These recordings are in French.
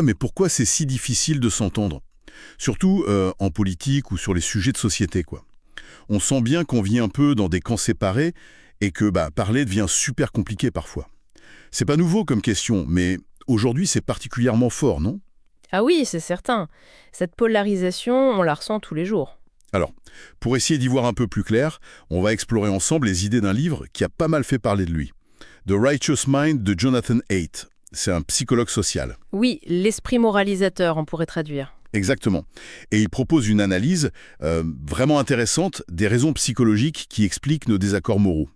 Mais pourquoi c'est si difficile de s'entendre? Surtout en politique ou sur les sujets de société, quoi. On sent bien qu'on vit un peu dans des camps séparés et que parler devient super compliqué parfois. C'est pas nouveau comme question, mais aujourd'hui c'est particulièrement fort, non? Ah oui, c'est certain. Cette polarisation, on la ressent tous les jours. Alors, pour essayer d'y voir un peu plus clair, on va explorer ensemble les idées d'un livre qui a pas mal fait parler de lui. The Righteous Mind de Jonathan Haidt. C'est un psychologue social. Oui, l'esprit moralisateur, on pourrait traduire. Exactement. Et il propose une analyse vraiment intéressante des raisons psychologiques qui expliquent nos désaccords moraux.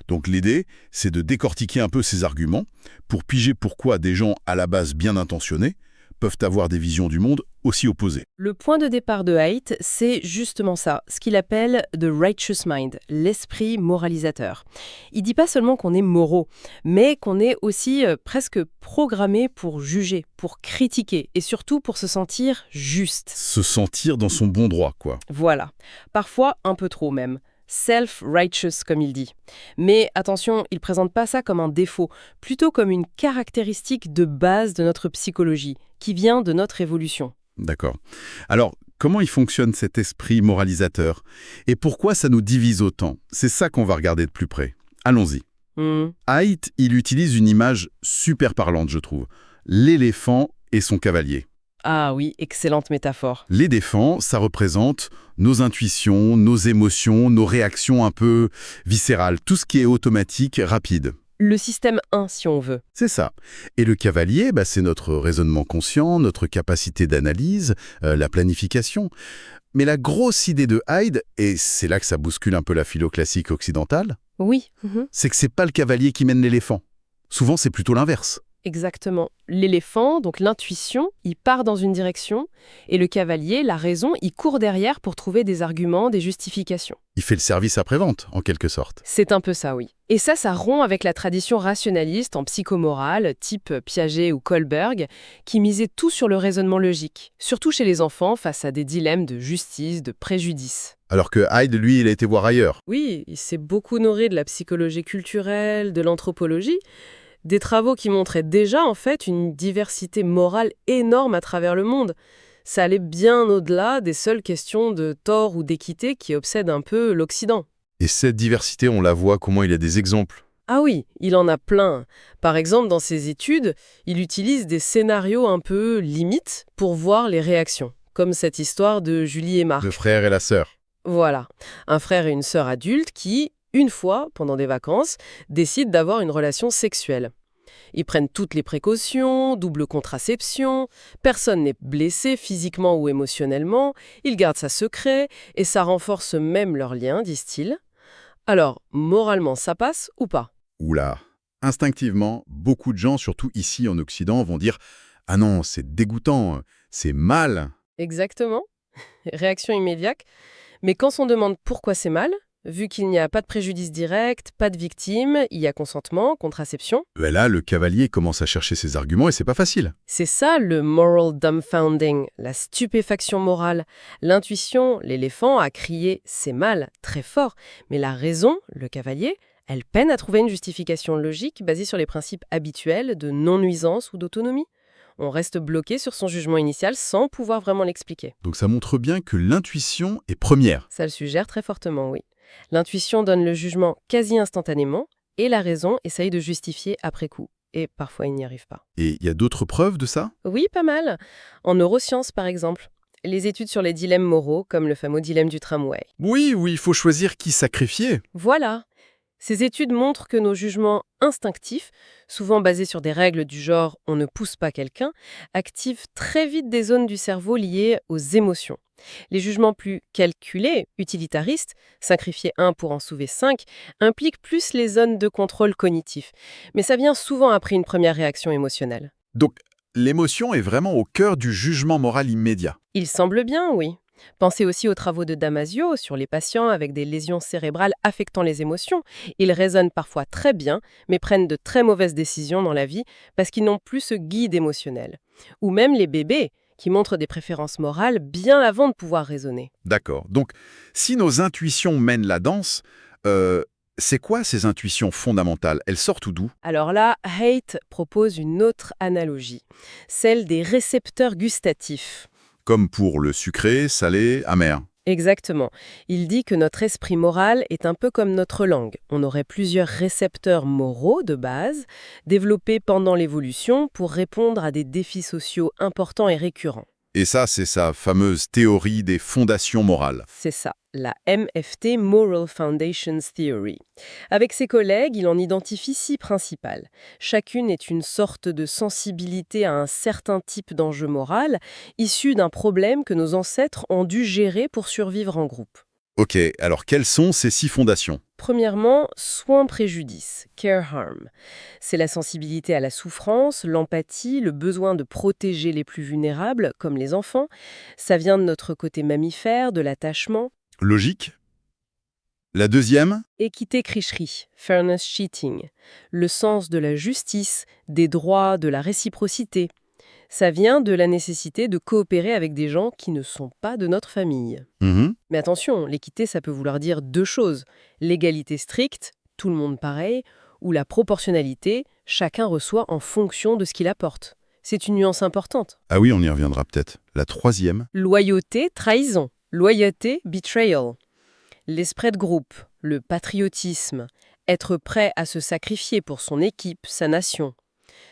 Donc l'idée, c'est de décortiquer un peu ces arguments pour piger pourquoi des gens à la base bien intentionnés peuvent avoir des visions du monde aussi opposées. Le point de départ de Haidt, c'est justement ça, ce qu'il appelle the righteous mind, l'esprit moralisateur. Il dit pas seulement qu'on est moraux, mais qu'on est aussi presque programmé pour juger, pour critiquer et surtout pour se sentir juste. Se sentir dans son bon droit, quoi. Voilà. Parfois un peu trop même. Self-righteous, comme il dit. Mais attention, il ne présente pas ça comme un défaut, plutôt comme une caractéristique de base de notre psychologie, qui vient de notre évolution. D'accord. Alors, comment il fonctionne cet esprit moralisateur? Et pourquoi ça nous divise autant? C'est ça qu'on va regarder de plus près. Allons-y. Haidt, il utilise une image super parlante, je trouve. L'éléphant et son cavalier. Ah oui, excellente métaphore. L'éléphant, ça représente nos intuitions, nos émotions, nos réactions un peu viscérales, tout ce qui est automatique, rapide. Le système 1, si on veut. C'est ça. Et le cavalier, c'est notre raisonnement conscient, notre capacité d'analyse, la planification. Mais la grosse idée de Haidt, et c'est là que ça bouscule un peu la philo classique occidentale, Oui. c'est que c'est pas le cavalier qui mène l'éléphant. Souvent, c'est plutôt l'inverse. Exactement. L'éléphant, donc l'intuition, il part dans une direction, et le cavalier, la raison, il court derrière pour trouver des arguments, des justifications. Il fait le service après-vente, en quelque sorte. C'est un peu ça, oui. Et ça rompt avec la tradition rationaliste en psychomorale, type Piaget ou Kohlberg, qui misait tout sur le raisonnement logique, surtout chez les enfants face à des dilemmes de justice, de préjudice. Alors que Haidt, lui, il a été voir ailleurs. Oui, il s'est beaucoup nourri de la psychologie culturelle, de l'anthropologie, des travaux qui montraient déjà, en fait, une diversité morale énorme à travers le monde. Ça allait bien au-delà des seules questions de tort ou d'équité qui obsèdent un peu l'Occident. Et cette diversité, on la voit, comment il y a des exemples. Ah oui, il en a plein. Par exemple, dans ses études, il utilise des scénarios un peu limites pour voir les réactions, comme cette histoire de Julie et Marc. Le frère et la sœur. Voilà, un frère et une sœur adultes qui, une fois, pendant des vacances, décident d'avoir une relation sexuelle. Ils prennent toutes les précautions, double contraception, personne n'est blessé physiquement ou émotionnellement, ils gardent ça secret et ça renforce même leur lien, disent-ils. Alors, moralement, ça passe ou pas? Oula. Instinctivement, beaucoup de gens, surtout ici en Occident, vont dire « Ah non, c'est dégoûtant, c'est mal ». Exactement. Réaction immédiate. Mais quand on demande pourquoi c'est mal, vu qu'il n'y a pas de préjudice direct, pas de victime, il y a consentement, contraception. Là, le cavalier commence à chercher ses arguments et c'est pas facile. C'est ça le moral dumbfounding, la stupéfaction morale. L'intuition, l'éléphant a crié « c'est mal » très fort, mais la raison, le cavalier, elle peine à trouver une justification logique basée sur les principes habituels de non-nuisance ou d'autonomie. On reste bloqué sur son jugement initial sans pouvoir vraiment l'expliquer. Donc ça montre bien que l'intuition est première. Ça le suggère très fortement, oui. L'intuition donne le jugement quasi instantanément et la raison essaye de justifier après coup. Et parfois, il n'y arrive pas. Et il y a d'autres preuves de ça? Oui, pas mal. En neurosciences, par exemple. Les études sur les dilemmes moraux, comme le fameux dilemme du tramway. Oui, il faut choisir qui sacrifier. Voilà. Ces études montrent que nos jugements instinctifs, souvent basés sur des règles du genre « on ne pousse pas quelqu'un », activent très vite des zones du cerveau liées aux émotions. Les jugements plus calculés, utilitaristes, sacrifier un pour en sauver 5, impliquent plus les zones de contrôle cognitif. Mais ça vient souvent après une première réaction émotionnelle. Donc, l'émotion est vraiment au cœur du jugement moral immédiat. Il semble bien, oui. Pensez aussi aux travaux de Damasio sur les patients avec des lésions cérébrales affectant les émotions. Ils raisonnent parfois très bien, mais prennent de très mauvaises décisions dans la vie parce qu'ils n'ont plus ce guide émotionnel. Ou même les bébés, qui montrent des préférences morales bien avant de pouvoir raisonner. D'accord. Donc, si nos intuitions mènent la danse, C'est quoi ces intuitions fondamentales? Elles sortent d'où? Alors là, Haidt propose une autre analogie, celle des récepteurs gustatifs. Comme pour le sucré, salé, amer. Exactement. Il dit que notre esprit moral est un peu comme notre langue. On aurait plusieurs récepteurs moraux de base, développés pendant l'évolution pour répondre à des défis sociaux importants et récurrents. Et ça, c'est sa fameuse théorie des fondations morales. C'est ça, la MFT, Moral Foundations Theory. Avec ses collègues, il en identifie 6 principales. Chacune est une sorte de sensibilité à un certain type d'enjeu moral, issu d'un problème que nos ancêtres ont dû gérer pour survivre en groupe. Ok, alors quelles sont ces 6 fondations? Premièrement, soin-préjudice, care-harm. C'est la sensibilité à la souffrance, l'empathie, le besoin de protéger les plus vulnérables, comme les enfants. Ça vient de notre côté mammifère, de l'attachement. Logique. La deuxième? Équité-cricherie, fairness cheating. Le sens de la justice, des droits, de la réciprocité. Ça vient de la nécessité de coopérer avec des gens qui ne sont pas de notre famille. Mhm. Mais attention, l'équité, ça peut vouloir dire 2 choses. L'égalité stricte, tout le monde pareil, ou la proportionnalité, chacun reçoit en fonction de ce qu'il apporte. C'est une nuance importante. Ah oui, on y reviendra peut-être. La troisième? Loyauté, trahison. Loyauté, betrayal. L'esprit de groupe, le patriotisme, être prêt à se sacrifier pour son équipe, sa nation.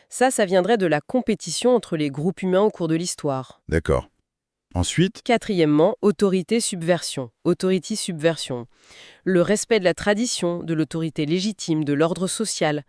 Ça viendrait de la compétition entre les groupes humains au cours de l'histoire. D'accord. Ensuite? Quatrièmement, autorité-subversion. Authority-subversion. Le respect de la tradition, de l'autorité légitime, de l'ordre social.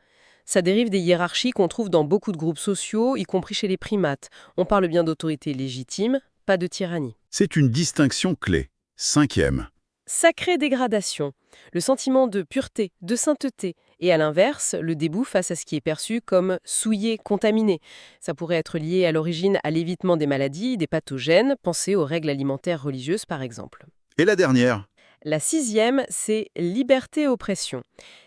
Ça dérive des hiérarchies qu'on trouve dans beaucoup de groupes sociaux, y compris chez les primates. On parle bien d'autorité légitime, pas de tyrannie. C'est une distinction clé. Cinquième. Sacrée dégradation. Le sentiment de pureté, de sainteté. Et à l'inverse, le dégoût face à ce qui est perçu comme souillé, contaminé. Ça pourrait être lié à l'origine à l'évitement des maladies, des pathogènes, pensez aux règles alimentaires religieuses par exemple. Et la dernière? La 6e, c'est liberté-oppression.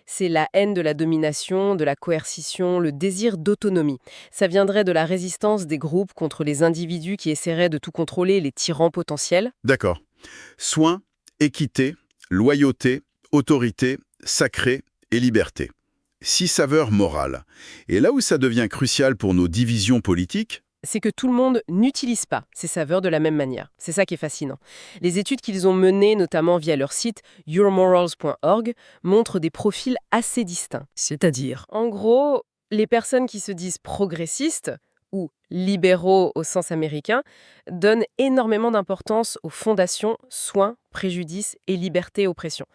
C'est la haine de la domination, de la coercition, le désir d'autonomie. Ça viendrait de la résistance des groupes contre les individus qui essaieraient de tout contrôler, les tyrans potentiels. D'accord. Soin, équité, loyauté, autorité, sacré et liberté. 6 saveurs morales. Et là où ça devient crucial pour nos divisions politiques, C'est que tout le monde n'utilise pas ces saveurs de la même manière. C'est ça qui est fascinant. Les études qu'ils ont menées, notamment via leur site yourmorals.org, montrent des profils assez distincts. C'est-à-dire, en gros, les personnes qui se disent progressistes, ou libéraux au sens américain, donnent énormément d'importance aux fondations soins, préjudice et liberté-oppression.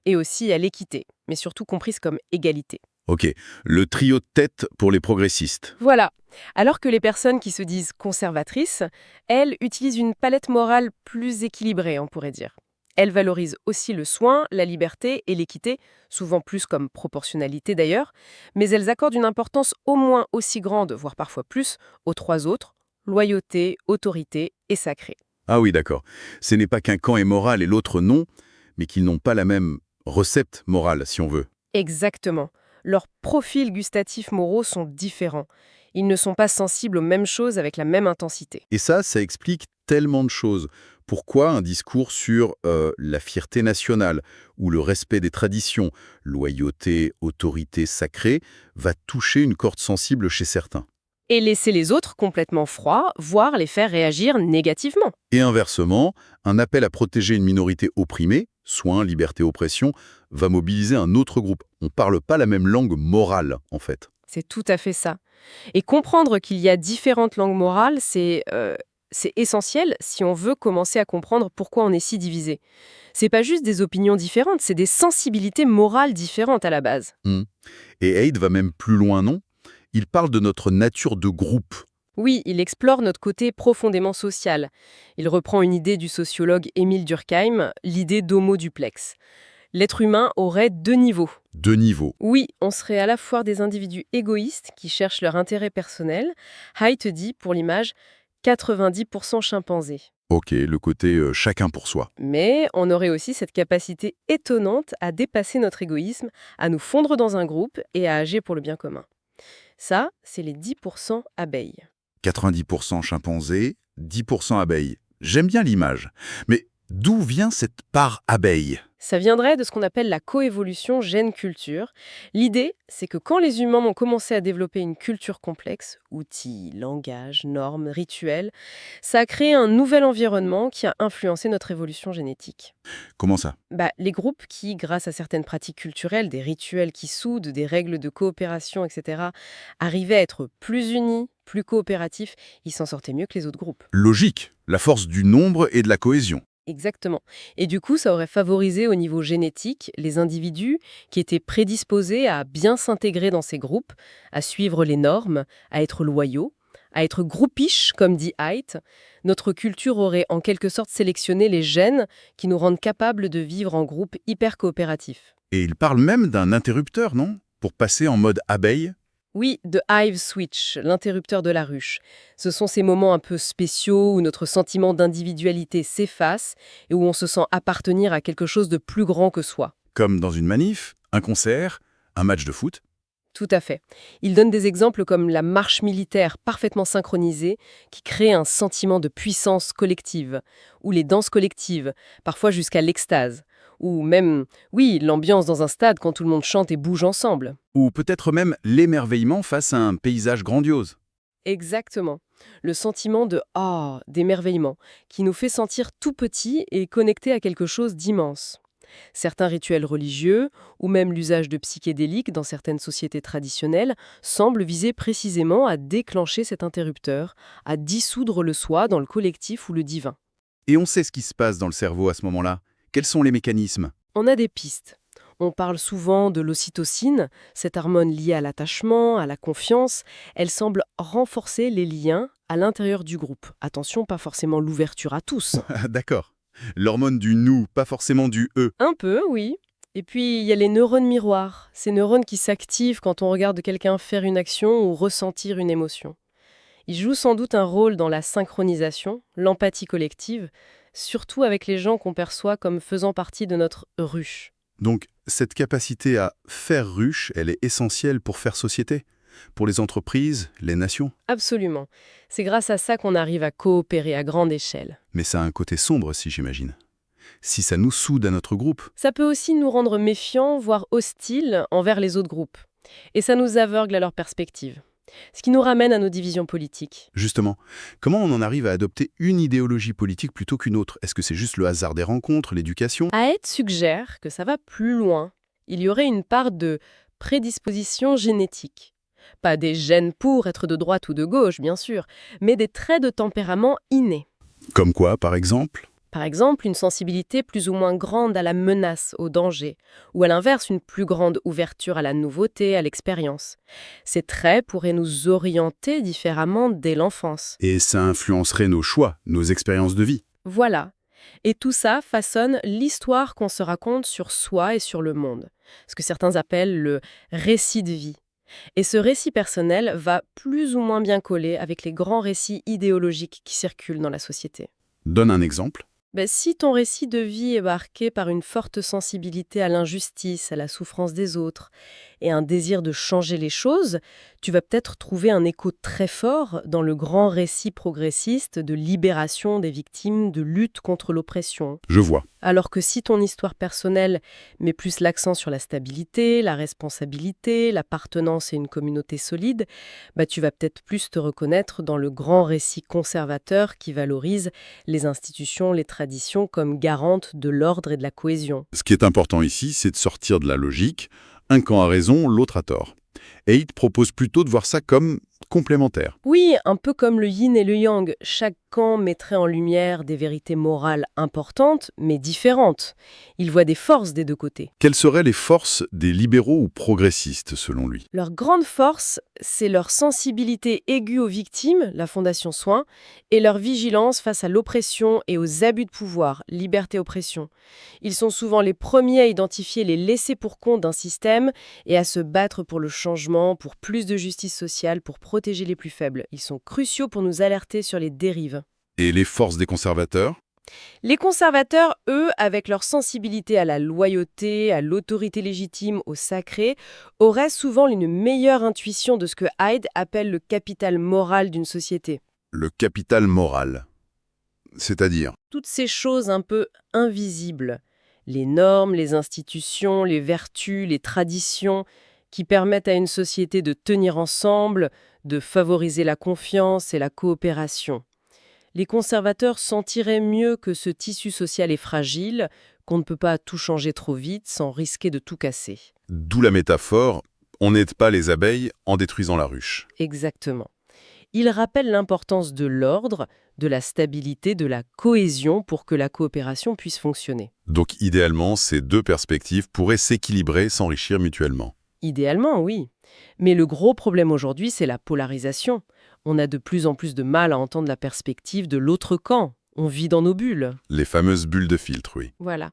Et aussi à l'équité, mais surtout comprise comme égalité. ok, le trio de tête pour les progressistes. Voilà. Alors que les personnes qui se disent conservatrices, elles utilisent une palette morale plus équilibrée, on pourrait dire. Elles valorisent aussi le soin, la liberté et l'équité, souvent plus comme proportionnalité d'ailleurs, mais elles accordent une importance au moins aussi grande, voire parfois plus, aux 3 autres, loyauté, autorité et sacré. Ah oui, d'accord. Ce n'est pas qu'un camp est moral et l'autre non, mais qu'ils n'ont pas la même recette morale, si on veut. Exactement. Leurs profils gustatifs moraux sont différents. Ils ne sont pas sensibles aux mêmes choses avec la même intensité. Et ça explique tellement de choses. Pourquoi un discours sur la fierté nationale ou le respect des traditions, loyauté, autorité sacrée, va toucher une corde sensible chez certains. Et laisser les autres complètement froids, voire les faire réagir négativement. Et inversement, un appel à protéger une minorité opprimée, soins, liberté, oppression, va mobiliser un autre groupe. On ne parle pas la même langue morale, en fait. C'est tout à fait ça. Et comprendre qu'il y a différentes langues morales, c'est essentiel si on veut commencer à comprendre pourquoi on est si divisé. C'est pas juste des opinions différentes, c'est des sensibilités morales différentes à la base. Et Haidt va même plus loin, non? Il parle de notre nature de groupe. Oui, il explore notre côté profondément social. Il reprend une idée du sociologue Émile Durkheim, l'idée d'homo duplex. L'être humain aurait 2 niveaux. 2 niveaux. Oui, on serait à la fois des individus égoïstes qui cherchent leur intérêt personnel. Haidt dit, pour l'image, 90% chimpanzés. Ok, le côté chacun pour soi. Mais on aurait aussi cette capacité étonnante à dépasser notre égoïsme, à nous fondre dans un groupe et à agir pour le bien commun. Ça, c'est les 10% abeilles. 90% chimpanzés, 10% abeilles. J'aime bien l'image. Mais D'où vient cette part abeille? Ça viendrait de ce qu'on appelle la coévolution gène-culture. L'idée, c'est que quand les humains ont commencé à développer une culture complexe, outils, langage, normes, rituels, ça a créé un nouvel environnement qui a influencé notre évolution génétique. Comment ça? Les groupes qui, grâce à certaines pratiques culturelles, des rituels qui soudent, des règles de coopération, etc., arrivaient à être plus unis, plus coopératifs, ils s'en sortaient mieux que les autres groupes. Logique, la force du nombre et de la cohésion. Exactement. Et du coup, ça aurait favorisé au niveau génétique les individus qui étaient prédisposés à bien s'intégrer dans ces groupes, à suivre les normes, à être loyaux, à être groupiches, comme dit Haidt. Notre culture aurait en quelque sorte sélectionné les gènes qui nous rendent capables de vivre en groupe hyper coopératif. Et il parle même d'un interrupteur, non? Pour passer en mode abeille? Oui, The Hive Switch, l'interrupteur de la ruche. Ce sont ces moments un peu spéciaux où notre sentiment d'individualité s'efface et où on se sent appartenir à quelque chose de plus grand que soi. Comme dans une manif, un concert, un match de foot? Tout à fait. Il donne des exemples comme la marche militaire parfaitement synchronisée qui crée un sentiment de puissance collective, ou les danses collectives, parfois jusqu'à l'extase, ou même, oui, l'ambiance dans un stade quand tout le monde chante et bouge ensemble. Ou peut-être même l'émerveillement face à un paysage grandiose? Exactement. Le sentiment de d'émerveillement, qui nous fait sentir tout petit et connecté à quelque chose d'immense. Certains rituels religieux, ou même l'usage de psychédéliques dans certaines sociétés traditionnelles, semblent viser précisément à déclencher cet interrupteur, à dissoudre le soi dans le collectif ou le divin. Et on sait ce qui se passe dans le cerveau à ce moment-là. Quels sont les mécanismes? On a des pistes. On parle souvent de l'ocytocine, cette hormone liée à l'attachement, à la confiance. Elle semble renforcer les liens à l'intérieur du groupe. Attention, pas forcément l'ouverture à tous. Ah, d'accord. L'hormone du nous, pas forcément du eux. Un peu, oui. Et puis, il y a les neurones miroirs, ces neurones qui s'activent quand on regarde quelqu'un faire une action ou ressentir une émotion. Ils jouent sans doute un rôle dans la synchronisation, l'empathie collective, surtout avec les gens qu'on perçoit comme faisant partie de notre ruche. Donc, cette capacité à faire ruche, elle est essentielle pour faire société? Pour les entreprises, les nations? Absolument. C'est grâce à ça qu'on arrive à coopérer à grande échelle. Mais ça a un côté sombre aussi, j'imagine. Si ça nous soude à notre groupe. Ça peut aussi nous rendre méfiants, voire hostiles envers les autres groupes. Et ça nous aveugle à leur perspective. Ce qui nous ramène à nos divisions politiques. Justement, comment on en arrive à adopter une idéologie politique plutôt qu'une autre? Est-ce que c'est juste le hasard des rencontres, l'éducation? Haidt suggère que ça va plus loin. Il y aurait une part de prédisposition génétique. Pas des gènes pour être de droite ou de gauche, bien sûr, mais des traits de tempérament innés. Comme quoi, par exemple? Par exemple, une sensibilité plus ou moins grande à la menace, au danger, ou à l'inverse, une plus grande ouverture à la nouveauté, à l'expérience. Ces traits pourraient nous orienter différemment dès l'enfance. Et ça influencerait nos choix, nos expériences de vie. Voilà. Et tout ça façonne l'histoire qu'on se raconte sur soi et sur le monde, ce que certains appellent le récit de vie. Et ce récit personnel va plus ou moins bien coller avec les grands récits idéologiques qui circulent dans la société. Donne un exemple. Si ton récit de vie est marqué par une forte sensibilité à l'injustice, à la souffrance des autres, et un désir de changer les choses, tu vas peut-être trouver un écho très fort dans le grand récit progressiste de libération des victimes, de lutte contre l'oppression. Je vois. Alors que si ton histoire personnelle met plus l'accent sur la stabilité, la responsabilité, l'appartenance à une communauté solide, tu vas peut-être plus te reconnaître dans le grand récit conservateur qui valorise les institutions, les traditions comme garantes de l'ordre et de la cohésion. Ce qui est important ici, c'est de sortir de la logique. Un camp a raison, l'autre a tort. Haidt propose plutôt de voir ça comme complémentaire. Oui, un peu comme le yin et le yang, chaque camp mettrait en lumière des vérités morales importantes, mais différentes. Il voit des forces des deux côtés. Quelles seraient les forces des libéraux ou progressistes, selon lui? Leur grande force, c'est leur sensibilité aiguë aux victimes, la Fondation Soins, et leur vigilance face à l'oppression et aux abus de pouvoir, liberté-oppression. Ils sont souvent les premiers à identifier les laissés pour compte d'un système et à se battre pour le changement, pour plus de justice sociale, pour protéger les plus faibles. Ils sont cruciaux pour nous alerter sur les dérives. Et les forces des conservateurs? Les conservateurs, eux, avec leur sensibilité à la loyauté, à l'autorité légitime, au sacré, auraient souvent une meilleure intuition de ce que Haidt appelle le capital moral d'une société. Le capital moral. C'est-à-dire? Toutes ces choses un peu invisibles, les normes, les institutions, les vertus, les traditions, qui permettent à une société de tenir ensemble, de favoriser la confiance et la coopération. Les conservateurs sentiraient mieux que ce tissu social est fragile, qu'on ne peut pas tout changer trop vite sans risquer de tout casser. D'où la métaphore, on n'aide pas les abeilles en détruisant la ruche. Exactement. Ils rappellent l'importance de l'ordre, de la stabilité, de la cohésion pour que la coopération puisse fonctionner. Donc idéalement, ces deux perspectives pourraient s'équilibrer, s'enrichir mutuellement. Idéalement, oui. Mais le gros problème aujourd'hui, c'est la polarisation. On a de plus en plus de mal à entendre la perspective de l'autre camp. On vit dans nos bulles. Les fameuses bulles de filtre, oui. Voilà.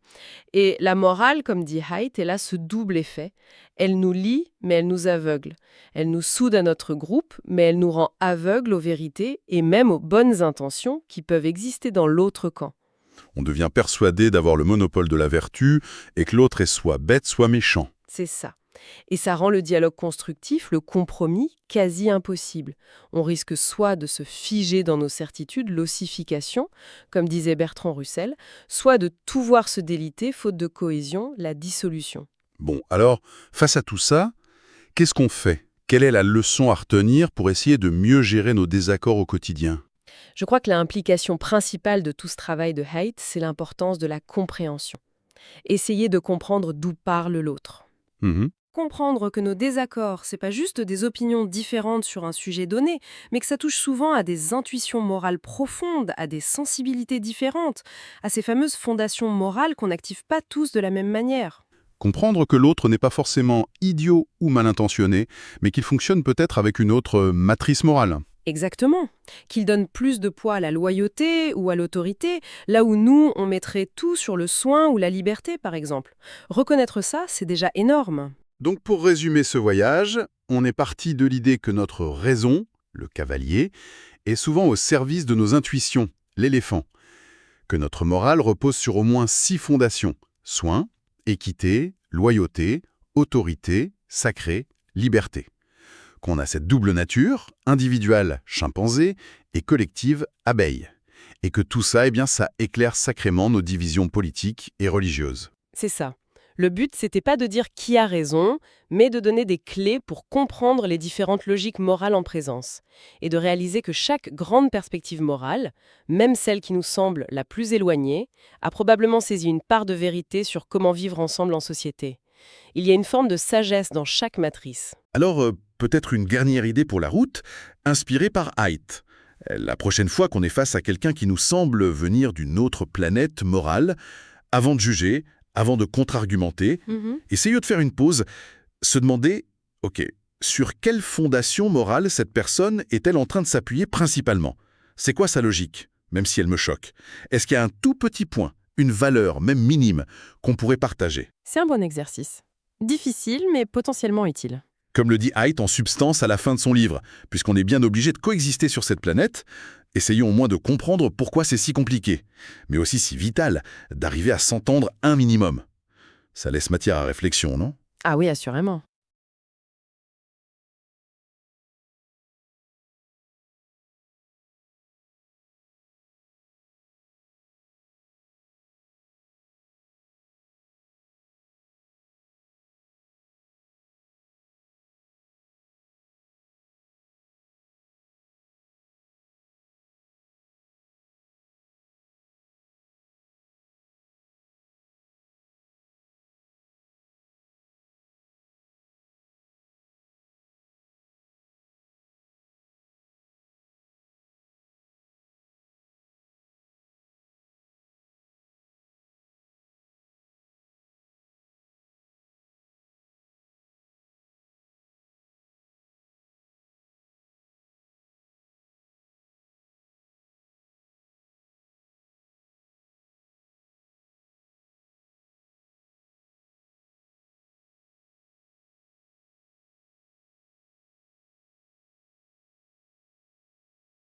Et la morale, comme dit Haidt, elle a ce double effet. Elle nous lie, mais elle nous aveugle. Elle nous soude à notre groupe, mais elle nous rend aveugles aux vérités et même aux bonnes intentions qui peuvent exister dans l'autre camp. On devient persuadé d'avoir le monopole de la vertu et que l'autre est soit bête, soit méchant. C'est ça. Et ça rend le dialogue constructif, le compromis, quasi impossible. On risque soit de se figer dans nos certitudes, l'ossification, comme disait Bertrand Russell, soit de tout voir se déliter, faute de cohésion, la dissolution. Bon, alors, face à tout ça, qu'est-ce qu'on fait? Quelle est la leçon à retenir pour essayer de mieux gérer nos désaccords au quotidien? Je crois que l'implication principale de tout ce travail de Haidt, c'est l'importance de la compréhension. Essayer de comprendre d'où parle l'autre. Mhm. Comprendre que nos désaccords, c'est pas juste des opinions différentes sur un sujet donné, mais que ça touche souvent à des intuitions morales profondes, à des sensibilités différentes, à ces fameuses fondations morales qu'on n'active pas tous de la même manière. Comprendre que l'autre n'est pas forcément idiot ou mal intentionné, mais qu'il fonctionne peut-être avec une autre matrice morale. Exactement. Qu'il donne plus de poids à la loyauté ou à l'autorité, là où nous, on mettrait tout sur le soin ou la liberté, par exemple. Reconnaître ça, c'est déjà énorme. Donc pour résumer ce voyage, on est parti de l'idée que notre raison, le cavalier, est souvent au service de nos intuitions, l'éléphant. Que notre morale repose sur au moins 6 fondations: soin, équité, loyauté, autorité, sacré, liberté. Qu'on a cette double nature, individuelle, chimpanzé, et collective, abeille. Et que tout ça, ça éclaire sacrément nos divisions politiques et religieuses. C'est ça. Le but, c'était pas de dire qui a raison, mais de donner des clés pour comprendre les différentes logiques morales en présence, et de réaliser que chaque grande perspective morale, même celle qui nous semble la plus éloignée, a probablement saisi une part de vérité sur comment vivre ensemble en société. Il y a une forme de sagesse dans chaque matrice. Alors, peut-être une dernière idée pour la route, inspirée par Haidt. La prochaine fois qu'on est face à quelqu'un qui nous semble venir d'une autre planète morale, avant de juger, avant de contre-argumenter, essayez de faire une pause, se demander, ok, sur quelle fondation morale cette personne est-elle en train de s'appuyer principalement? C'est quoi sa logique, même si elle me choque? Est-ce qu'il y a un tout petit point, une valeur, même minime, qu'on pourrait partager? C'est un bon exercice. Difficile, mais potentiellement utile. Comme le dit Haidt en substance à la fin de son livre, puisqu'on est bien obligé de coexister sur cette planète, essayons au moins de comprendre pourquoi c'est si compliqué, mais aussi si vital, d'arriver à s'entendre un minimum. Ça laisse matière à réflexion, non? Ah oui, assurément.